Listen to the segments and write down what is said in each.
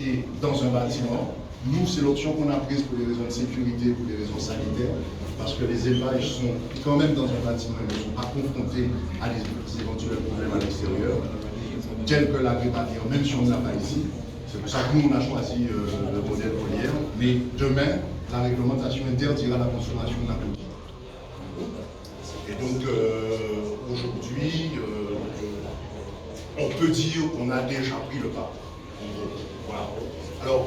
et dans un bâtiment. Nous, c'est l'option qu'on a prise pour les raisons de sécurité, pour les raisons sanitaires, parce que les élevages sont quand même dans un bâtiment et ne sont pas confrontés à des éventuels problèmes à l'extérieur, tels que la grippe aviaire, même si on ne l'a pas ici. C'est pour ça que nous, on a choisi le modèle volière. Mais demain, la réglementation interdira la consommation de la coquille. Et donc, aujourd'hui, on peut dire qu'on a déjà pris le pas. Voilà. Alors,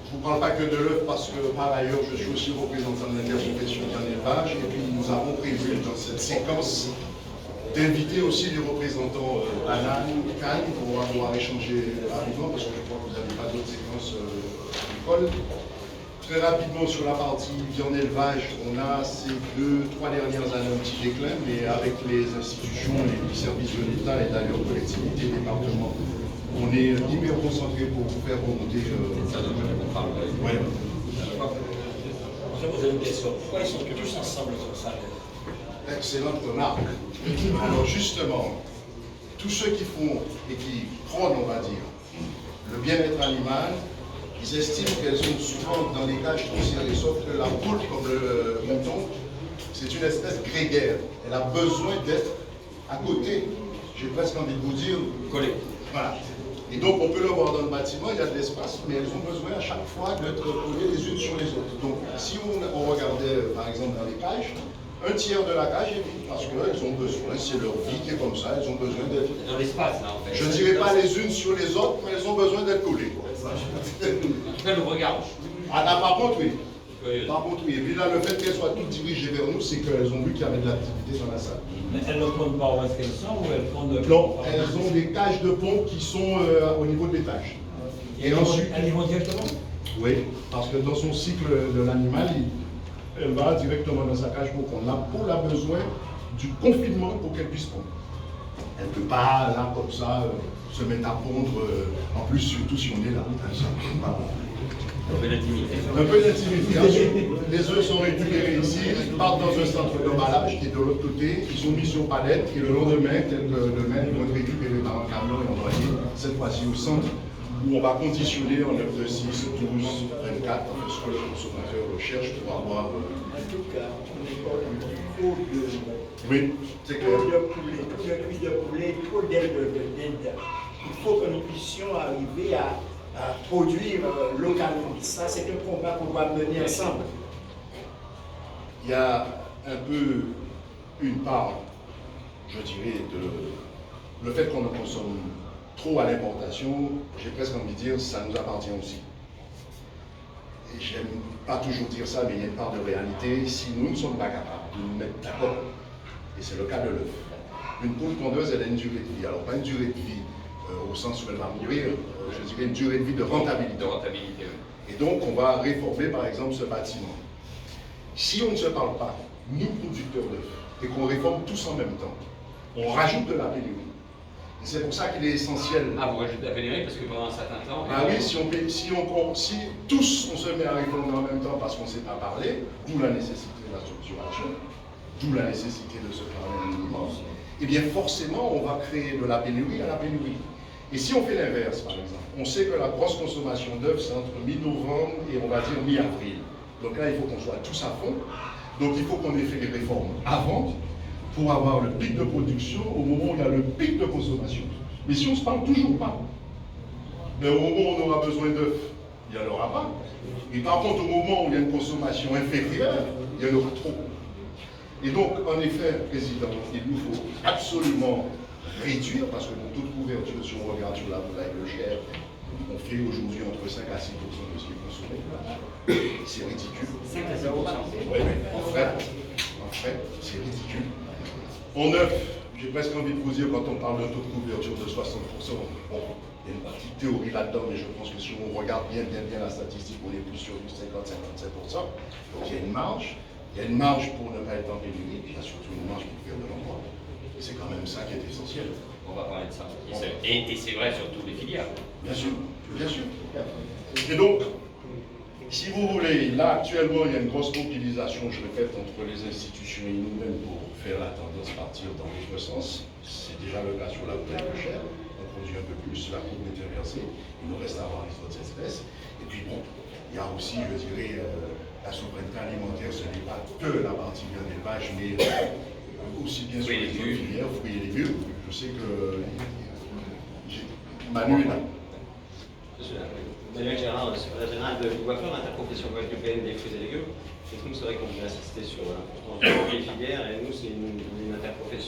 je ne vous parle pas que de l'œuf parce que, par ailleurs, je suis aussi représentant de l'interprofession en élevage. Et puis, nous avons prévu dans cette séquence d'inviter aussi les représentants Alan, Cannes, pour pouvoir échanger rapidement, parce que je crois que vous n'avez pas d'autres séquences à l'école. Très rapidement, sur la partie viande élevage, on a ces 2-3 dernières années un petit déclin, mais avec les institutions, les services de l'État et d'ailleurs collectivités, départements, on est hyper concentré pour faire remonter. Ça donne qu'on parle. Ouais. Je vous ai une question. Pourquoi ils sont tous ensemble comme ça? Excellente remarque. Alors justement, tous ceux qui font et qui prônent, on va dire, le bien-être animal, ils estiment qu'elles sont souvent dans les cages trop serrées, sauf que la poule, comme le mouton, c'est une espèce grégaire. Elle a besoin d'être à côté, j'ai presque envie de vous dire, collée. Voilà. Et donc on peut le voir dans le bâtiment, il y a de l'espace, mais elles ont besoin à chaque fois d'être collées les unes sur les autres. Donc si on regardait par exemple dans les cages, un tiers de la cage est vide parce qu'elles ont besoin, c'est leur vie qui est comme ça, elles ont besoin d'être. Dans l'espace, là, en fait. Je ne dirais pas les unes sur les autres, mais elles ont besoin d'être collées. En tout cas, le regard. Ah là, par contre, oui. Oui. Par contre, oui. Et puis là, le fait qu'elles soient toutes dirigées vers nous, c'est qu'elles ont vu qu'il y avait de l'activité dans la salle. Mais elles ne pondent pas où est-ce qu'elles sont ou elles pondent de... Non, elles ont des cages de pompe qui sont au niveau de l'étage. Et ensuite, elles y vont directement? Oui, parce que dans son cycle de l'animal, elle va directement dans sa cage pour pondre. La poule a besoin du confinement pour qu'elle puisse pondre. Elle ne peut pas, là, comme ça, se mettre à pondre, en plus, surtout si on est là. Un peu d'intimité. Un peu d'intimité. Ensuite, les œufs sont récupérés ici, ils partent dans un centre d'emballage qui est de l'autre côté, ils sont mis sur palette et le lendemain, tel que demain, ils vont être récupérés par un camion et envoyés, cette fois-ci au centre, où on va conditionner en œufs de 6, 12, 24, ce que le consommateur recherche pour avoir. En tout cas, on n'est pas au niveau de. Oui, c'est clair. Trop de poulet, trop de cuisse de poulet, trop d'ailes d'Inde. Il faut que nous puissions arriver à produire localement. Ça, c'est un combat qu'on va mener ensemble. Il y a un peu une part, je dirais, de le fait qu'on ne consomme trop à l'importation, j'ai presque envie de dire, ça nous appartient aussi. Et j'aime pas toujours dire ça, mais il y a une part de réalité. Si nous ne sommes pas capables de nous mettre d'accord, et c'est le cas de l'œuf, une poule pondeuse, elle a une durée de vie. Alors pas une durée de vie au sens où elle va mourir, je dirais une durée de vie de rentabilité. De rentabilité, oui. Et donc on va réformer par exemple ce bâtiment. Si on ne se parle pas, nous producteurs d'œufs, et qu'on réforme tous en même temps, on rajoute de la pénurie. Et c'est pour ça qu'il est essentiel. Ah, vous rajoutez la pénurie parce que pendant un certain temps. Ah oui, si tous on se met à réformer en même temps parce qu'on ne sait pas parler, d'où la nécessité de la structuration, d'où la nécessité de se parler un minimum, eh bien forcément on va créer de la pénurie à la pénurie. Et si on fait l'inverse, par exemple, on sait que la grosse consommation d'œufs, c'est entre mi-novembre et on va dire mi-avril. Donc là, il faut qu'on soit tous à fond. Donc il faut qu'on ait fait les réformes avant pour avoir le pic de production au moment où il y a le pic de consommation. Mais si on ne se parle toujours pas, mais au moment où on aura besoin d'œufs, il n'y en aura pas. Et par contre, au moment où il y a une consommation inférieure, il y en aura trop. Et donc, en effet, Président, il nous faut absolument réduire, parce que dans toute couverture, si on regarde sur la volaille légère, on fait aujourd'hui entre 5 à 6% de ce qui est consommé. C'est ridicule. 5 à 6%. Oui, en frais, c'est ridicule. En œuf, j'ai presque envie de vous dire, quand on parle d'un taux de couverture de 60%, bon, il y a une petite théorie là-dedans, mais je pense que si on regarde bien la statistique, on est plus sur du 50-57%. Donc il y a une marge. Il y a une marge pour ne pas être en pénurie, il y a surtout une marge pour faire de l'emploi. C'est quand même ça qui est essentiel. On va parler de ça. Et c'est vrai sur toutes les filières. Bien sûr, bien sûr. Et donc, si vous voulez, là actuellement il y a une grosse mobilisation, je répète, entre les institutions et nous-mêmes pour faire la tendance partir dans l'autre sens. C'est déjà le cas sur la volaille légère. on produit un peu plus, la courbe est inversée, il nous reste à avoir les autres espèces. Et puis bon, il y a aussi, je dirais, la souveraineté alimentaire, ce n'est pas que la partie viande d'élevage, mais aussi bien sur les autres filières, fruits et légumes. Je sais que Manu est là. Manuel Gérard, secrétaire général de l'IWAFER, l'interprofession guadeloupéenne des fruits et légumes. Et nous, c'est vrai qu'on peut insister sur l'importance de les filières, et nous, c'est une interprofession